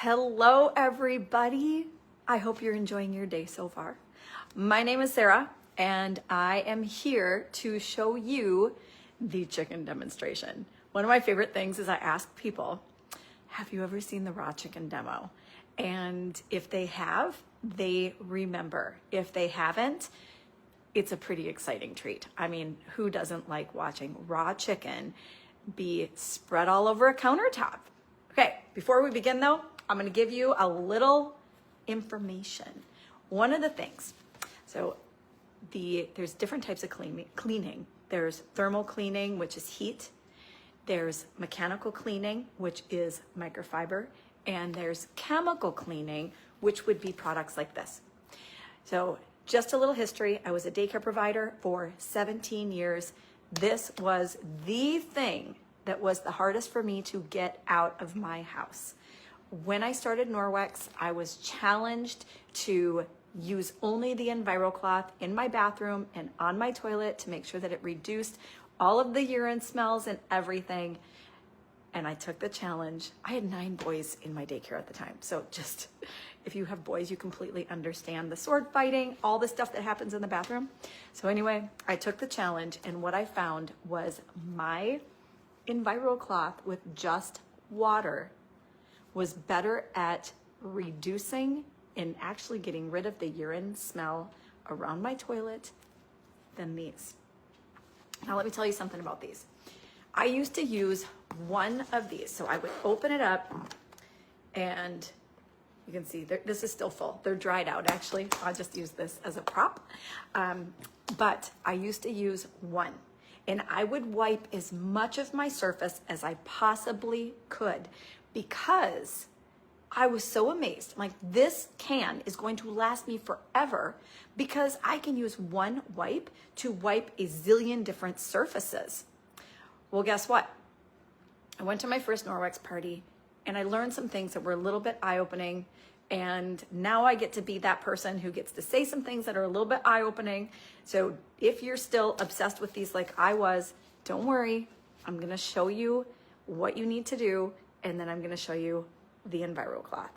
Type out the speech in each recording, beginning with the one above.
Hello, everybody. I hope you're enjoying your day so far. My name is Sarah, and I am here to show you the chicken demonstration. One of my favorite things is I ask people, have you ever seen the raw chicken demo? And if they have, they remember. If they haven't, it's a pretty exciting treat. I mean, who doesn't like watching raw chicken be spread all over a countertop? Okay, before we begin though, I'm gonna give you a little information. One of the things, there's different types of cleaning. There's thermal cleaning, which is heat. There's mechanical cleaning, which is microfiber. And there's chemical cleaning, which would be products like this. So just a little history. I was a daycare provider for 17 years. This was the thing that was the hardest for me to get out of my house. When I started Norwex, I was challenged to use only the EnviroCloth in my bathroom and on my toilet to make sure that it reduced all of the urine smells and everything. And I took the challenge. I had 9 boys in my daycare at the time. So just, if you have boys, you completely understand the sword fighting, all the stuff that happens in the bathroom. So anyway, I took the challenge, and what I found was my EnviroCloth with just water was better at reducing and actually getting rid of the urine smell around my toilet than these. Now let me tell you something about these. I used to use one of these. So I would open it up and you can see this is still full. They're dried out actually. I'll just use this as a prop. But I used to use one, and I would wipe as much of my surface as I possibly could because I was so amazed. Like, this can is going to last me forever because I can use one wipe to wipe a zillion different surfaces. Well, guess what? I went to my first Norwex party and I learned some things that were a little bit eye-opening. And now I get to be that person who gets to say some things that are a little bit eye-opening. So if you're still obsessed with these like I was, don't worry. I'm gonna show you what you need to do, and then I'm gonna show you the EnviroCloth.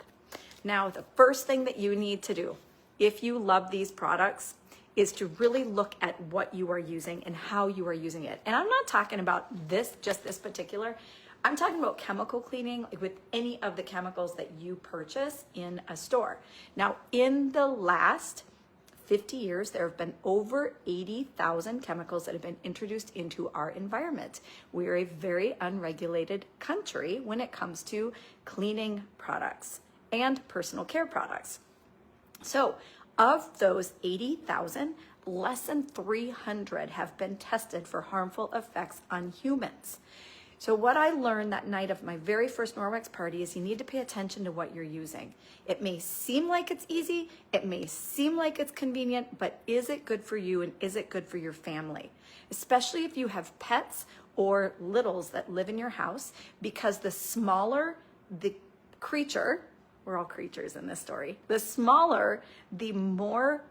Now, the first thing that you need to do, if you love these products, is to really look at what you are using and how you are using it. And I'm not talking about just this particular, I'm talking about chemical cleaning with any of the chemicals that you purchase in a store. Now, in the last 50 years, there have been over 80,000 chemicals that have been introduced into our environment. We are a very unregulated country when it comes to cleaning products and personal care products. So of those 80,000, less than 300 have been tested for harmful effects on humans. So what I learned that night of my very first Norwex party is you need to pay attention to what you're using. It may seem like it's easy, it may seem like it's convenient, but is it good for you and is it good for your family? Especially if you have pets or littles that live in your house, because the smaller the creature, we're all creatures in this story, the smaller, the more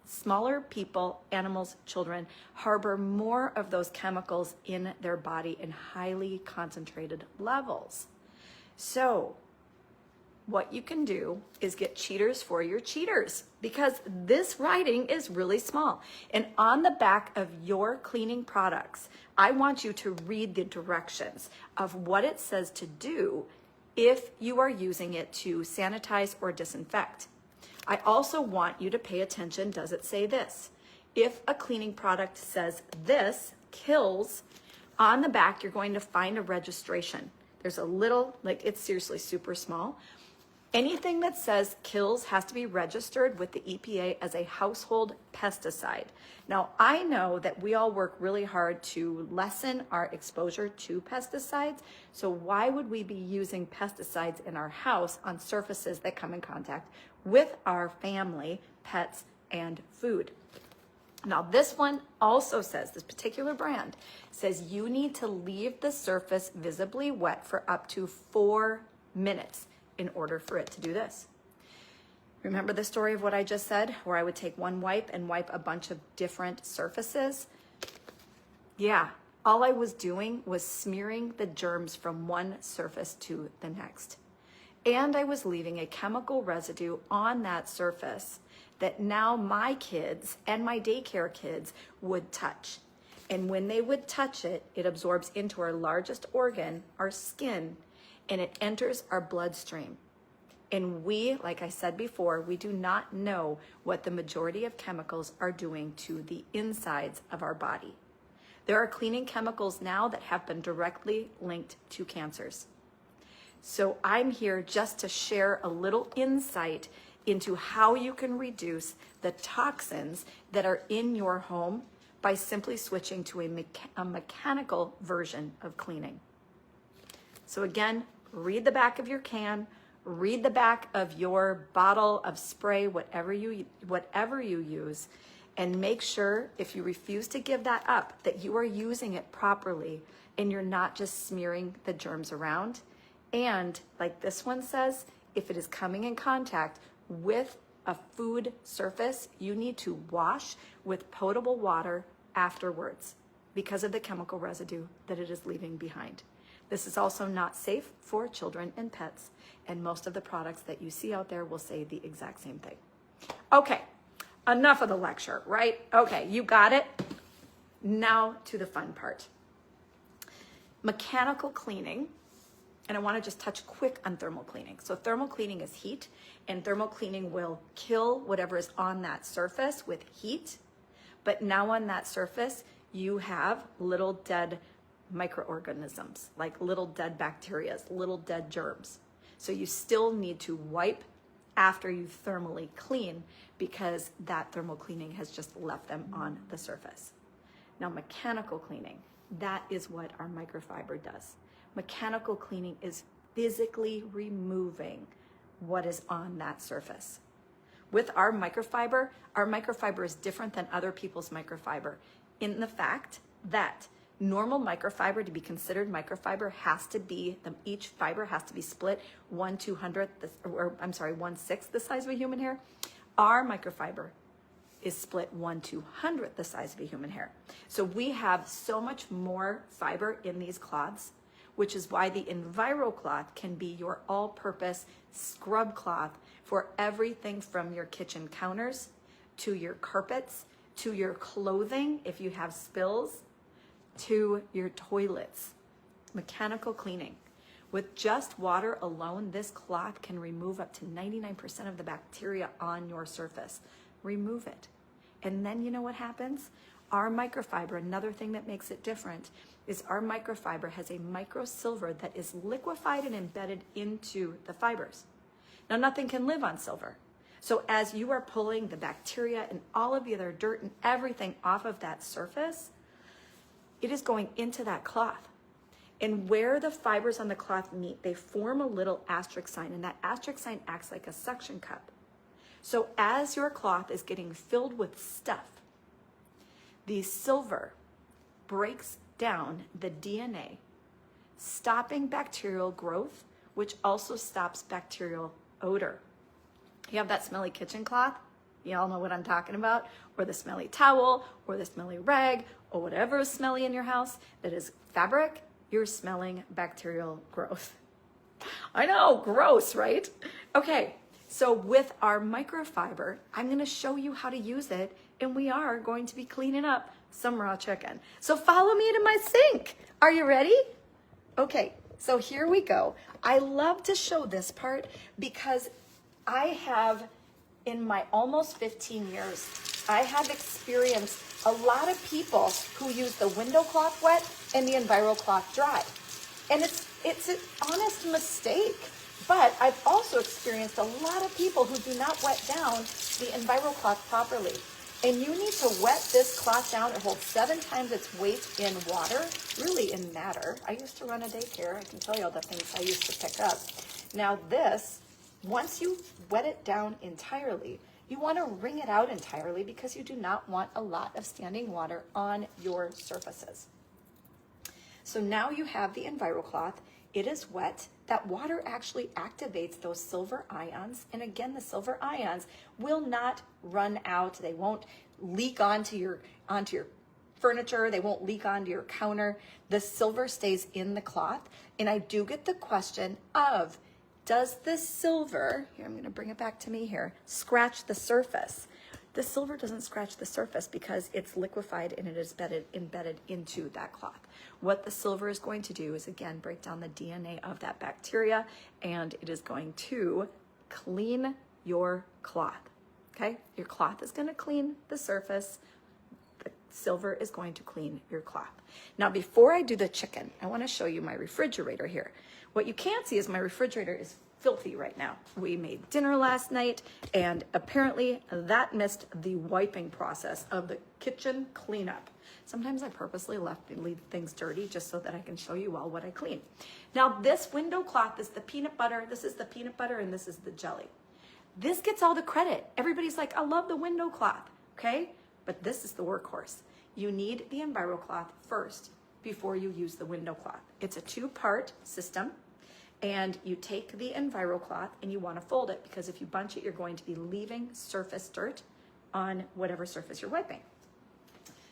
smaller people, animals, children, harbor more of those chemicals in their body in highly concentrated levels. So what you can do is get cheaters for your cheaters, because this writing is really small. And on the back of your cleaning products, I want you to read the directions of what it says to do if you are using it to sanitize or disinfect. I also want you to pay attention. Does it say this? If a cleaning product says this kills, on the back, you're going to find a registration. There's a little, it's seriously super small. Anything that says kills has to be registered with the EPA as a household pesticide. Now, I know that we all work really hard to lessen our exposure to pesticides. So why would we be using pesticides in our house on surfaces that come in contact with our family, pets, and food? Now, this one also says, this particular brand says you need to leave the surface visibly wet for up to 4 minutes in order for it to do this. Remember the story of what I just said, where I would take one wipe and wipe a bunch of different surfaces? Yeah, all I was doing was smearing the germs from one surface to the next. and I was leaving a chemical residue on that surface that now my kids and my daycare kids would touch. And when they would touch it, it absorbs into our largest organ, our skin, and it enters our bloodstream. And we, like I said before, we do not know what the majority of chemicals are doing to the insides of our body. There are cleaning chemicals now that have been directly linked to cancers. So I'm here just to share a little insight into how you can reduce the toxins that are in your home by simply switching to a mechanical version of cleaning. So again, read the back of your can, read the back of your bottle of spray, whatever you use, and make sure, if you refuse to give that up, that you are using it properly and you're not just smearing the germs around. And like this one says, if it is coming in contact with a food surface, you need to wash with potable water afterwards because of the chemical residue that it is leaving behind. This is also not safe for children and pets, and most of the products that you see out there will say the exact same thing. Okay, enough of the lecture, right? Okay, you got it. Now to the fun part. Mechanical cleaning. And I want to just touch quick on thermal cleaning. So thermal cleaning is heat, and thermal cleaning will kill whatever is on that surface with heat. But now on that surface, you have little dead microorganisms, like little dead bacteria, little dead germs. So you still need to wipe after you thermally clean because that thermal cleaning has just left them on the surface. Now mechanical cleaning, that is what our microfiber does. Mechanical cleaning is physically removing what is on that surface. With our microfiber is different than other people's microfiber in the fact that normal microfiber, to be considered microfiber, has to be, each fiber has to be split 1/200, or I'm sorry, 1/6 the size of a human hair. Our microfiber is split 1/200 the size of a human hair. So we have so much more fiber in these cloths, which is why the EnviroCloth can be your all-purpose scrub cloth for everything from your kitchen counters to your carpets, to your clothing if you have spills, to your toilets. Mechanical cleaning. With just water alone, this cloth can remove up to 99% of the bacteria on your surface. Remove it. And then you know what happens? Our microfiber, another thing that makes it different, is our microfiber has a microsilver that is liquefied and embedded into the fibers. Now, nothing can live on silver. So as you are pulling the bacteria and all of the other dirt and everything off of that surface, it is going into that cloth. And where the fibers on the cloth meet, they form a little asterisk sign, and that asterisk sign acts like a suction cup. So as your cloth is getting filled with stuff, the silver breaks down the DNA, stopping bacterial growth, which also stops bacterial odor. You have that smelly kitchen cloth, you all know what I'm talking about, or the smelly towel, or the smelly rag, or whatever is smelly in your house that is fabric, you're smelling bacterial growth. I know, gross, right? Okay, so with our microfiber, I'm gonna show you how to use it, and we are going to be cleaning up some raw chicken. So follow me to my sink. Are you ready? Okay, so here we go. I love to show this part because I have, in my almost 15 years, I have experienced a lot of people who use the window cloth wet and the EnviroCloth dry. And it's an honest mistake. But I've also experienced a lot of people who do not wet down the EnviroCloth properly. And you need to wet this cloth down. It holds 7 times its weight in water, really in matter. I used to run a daycare. I can tell you all the things I used to pick up. Now this, once you wet it down entirely, you want to wring it out entirely because you do not want a lot of standing water on your surfaces. So now you have the EnviroCloth. It is wet. That water actually activates those silver ions. And again, the silver ions will not run out. They won't leak onto your furniture. They won't leak onto your counter. The silver stays in the cloth. And I do get the question of, does the silver, here I'm going to bring it back to me here, scratch the surface? The silver doesn't scratch the surface because it's liquefied and it is embedded into that cloth. What the silver is going to do is, again, break down the DNA of that bacteria, and it is going to clean your cloth, okay? Your cloth is going to clean the surface. The silver is going to clean your cloth. Now, before I do the chicken, I want to show you my refrigerator here. What you can't see is my refrigerator is filthy right now. We made dinner last night, and apparently that missed the wiping process of the kitchen cleanup. Sometimes I purposely leave things dirty just so that I can show you all what I clean. Now, this window cloth is the peanut butter. This is the peanut butter, and this is the jelly. This gets all the credit. Everybody's like, I love the window cloth, okay? But this is the workhorse. You need the EnviroCloth first before you use the window cloth. It's a two-part system. And you take the EnviroCloth and you want to fold it, because if you bunch it, you're going to be leaving surface dirt on whatever surface you're wiping.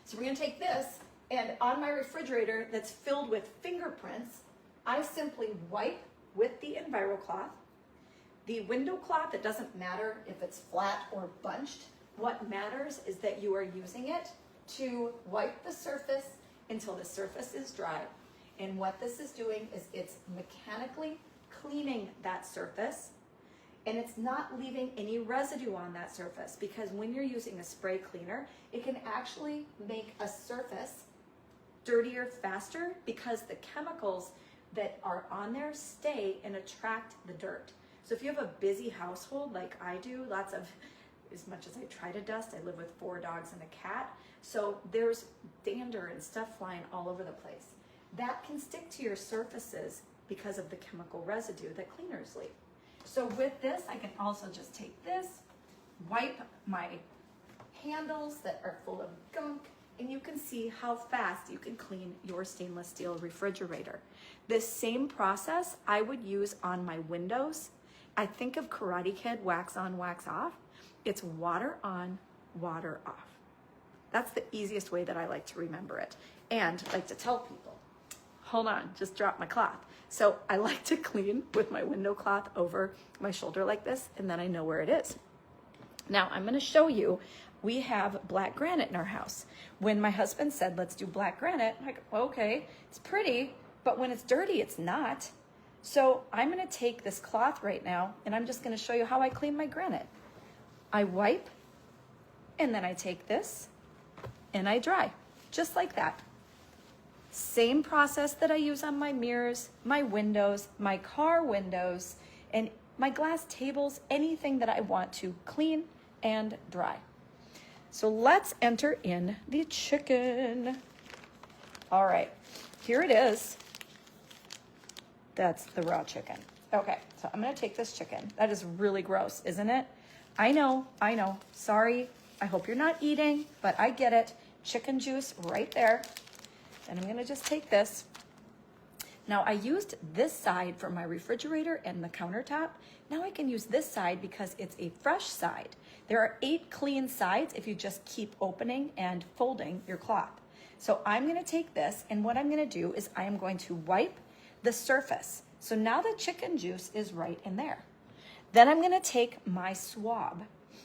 So we're going to take this, and on my refrigerator that's filled with fingerprints, I simply wipe with the EnviroCloth. The window cloth, it doesn't matter if it's flat or bunched. What matters is that you are using it to wipe the surface until the surface is dry. And what this is doing is it's mechanically cleaning that surface, and it's not leaving any residue on that surface, because when you're using a spray cleaner, it can actually make a surface dirtier faster because the chemicals that are on there stay and attract the dirt. So if you have a busy household like I do, as much as I try to dust, I live with 4 dogs and a cat, so there's dander and stuff flying all over the place. That can stick to your surfaces because of the chemical residue that cleaners leave. So with this, I can also just take this, wipe my handles that are full of gunk, and you can see how fast you can clean your stainless steel refrigerator. This same process I would use on my windows. I think of Karate Kid, wax on, wax off. It's water on, water off. That's the easiest way that I like to remember it. And I like to tell people, hold on, just drop my cloth. So I like to clean with my window cloth over my shoulder like this, and then I know where it is. Now I'm gonna show you, we have black granite in our house. When my husband said, let's do black granite, I'm like, okay, it's pretty, but when it's dirty, it's not. So I'm gonna take this cloth right now, and I'm just gonna show you how I clean my granite. I wipe, and then I take this, and I dry, just like that. Same process that I use on my mirrors, my windows, my car windows, and my glass tables, anything that I want to clean and dry. So let's enter in the chicken. All right, here it is. That's the raw chicken. Okay, so I'm gonna take this chicken. That is really gross, isn't it? I know, sorry. I hope you're not eating, but I get it. Chicken juice right there. And I'm gonna just take this. Now I used this side for my refrigerator and the countertop. Now I can use this side because it's a fresh side. There are 8 clean sides if you just keep opening and folding your cloth. So I'm gonna take this, and what I'm gonna do is I am going to wipe the surface. So now the chicken juice is right in there. Then I'm gonna take my swab.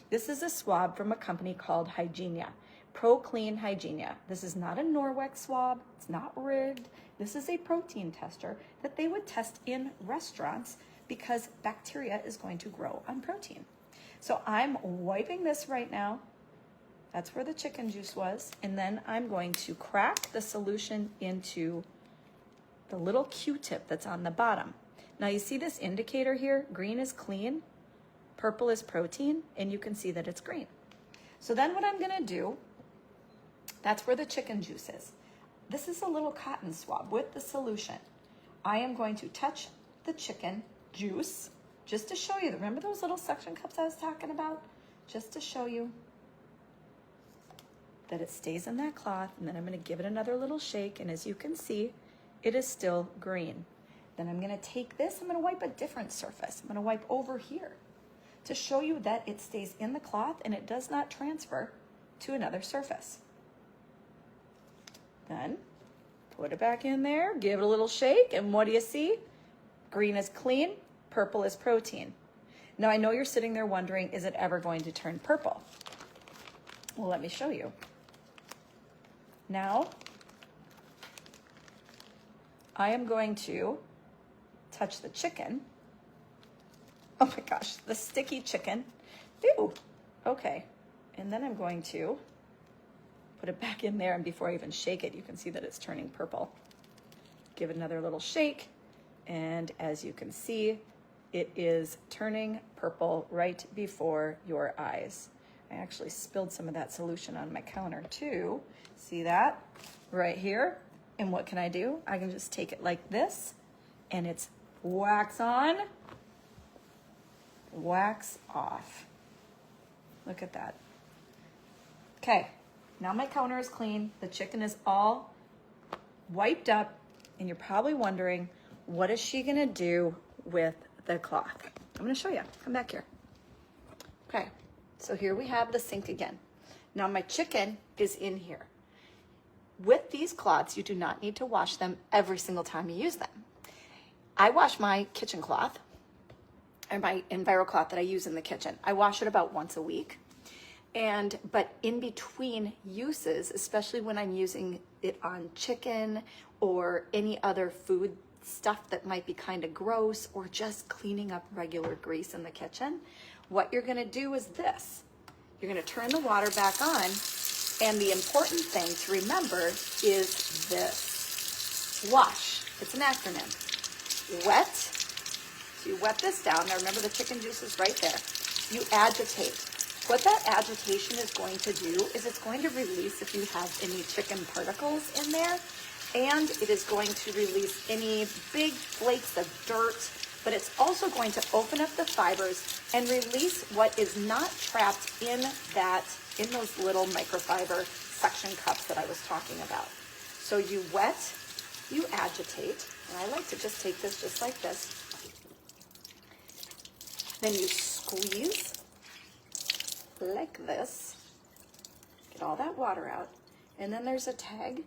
This is a swab from a company called Hygienia. ProClean Hygienia. This is not a Norwex swab. It's not rigged. This is a protein tester that they would test in restaurants because bacteria is going to grow on protein. So I'm wiping this right now. That's where the chicken juice was. And then I'm going to crack the solution into the little Q-tip that's on the bottom. Now you see this indicator here? Green is clean, purple is protein, and you can see that it's green. So then what I'm gonna do, that's where the chicken juice is. This is a little cotton swab with the solution. I am going to touch the chicken juice just to show you. Remember those little suction cups I was talking about? Just to show you that it stays in that cloth, and then I'm gonna give it another little shake, and as you can see, it is still green. Then I'm gonna take this, I'm gonna wipe a different surface. I'm gonna wipe over here to show you that it stays in the cloth and it does not transfer to another surface. Then put it back in there, give it a little shake, and what do you see? Green is clean, Purple is protein. Now I know you're sitting there wondering, is it ever going to turn purple? Well, let me show you. Now, I am going to touch the chicken. Oh my gosh, the sticky chicken. Ew, okay. And then I'm going to put it back in there, and before I even shake it, you can see that it's turning purple. Give it another little shake, and as you can see, it is turning purple right before your eyes. I actually spilled some of that solution on my counter too. See that? Right here. And what can I do? I can just take it like this, and it's wax on, wax off. Look at that. Okay, now my counter is clean. The chicken is all wiped up, and you're probably wondering, what is she gonna do with the cloth? I'm gonna show you. Come back here. Okay, so here we have the sink again. Now my chicken is in here. With these cloths, you do not need to wash them every single time you use them. I wash my kitchen cloth, or my Enviro cloth that I use in the kitchen. I wash it about once a week. But in between uses, especially when I'm using it on chicken or any other food stuff that might be kind of gross, or just cleaning up regular grease in the kitchen, what you're gonna do is this. You're gonna turn the water back on, and the important thing to remember is this. WASH, it's an acronym. Wet, so you wet this down. Now remember, the chicken juice is right there. You agitate. What that agitation is going to do is it's going to release if you have any chicken particles in there, and it is going to release any big flakes of dirt, but it's also going to open up the fibers and release what is not trapped in those little microfiber suction cups that I was talking about. So you wet, you agitate, and I like to just take this just like this. Then you squeeze like this, get all that water out, and then there's a tag,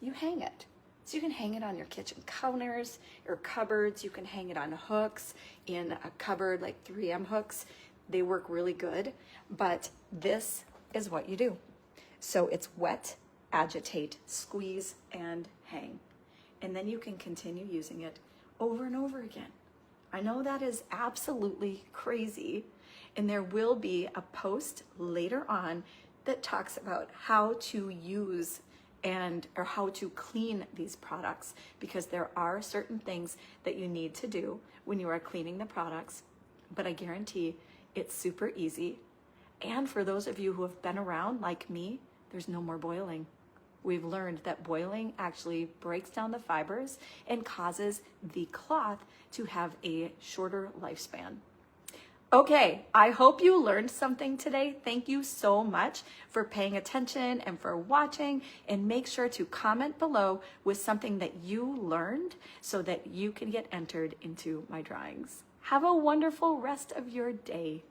you hang it. So you can hang it on your kitchen counters or cupboards. You can hang it on hooks in a cupboard, like 3M hooks. They work really good, but this is what you do. So it's wet, agitate, squeeze, and hang. And then you can continue using it over and over again. I know that is absolutely crazy, and there will be a post later on that talks about how to use or how to clean these products, because there are certain things that you need to do when you are cleaning the products, but I guarantee it's super easy. And for those of you who have been around like me, there's no more boiling. We've learned that boiling actually breaks down the fibers and causes the cloth to have a shorter lifespan. Okay, I hope you learned something today. Thank you so much for paying attention and for watching, and make sure to comment below with something that you learned so that you can get entered into my drawings. Have a wonderful rest of your day.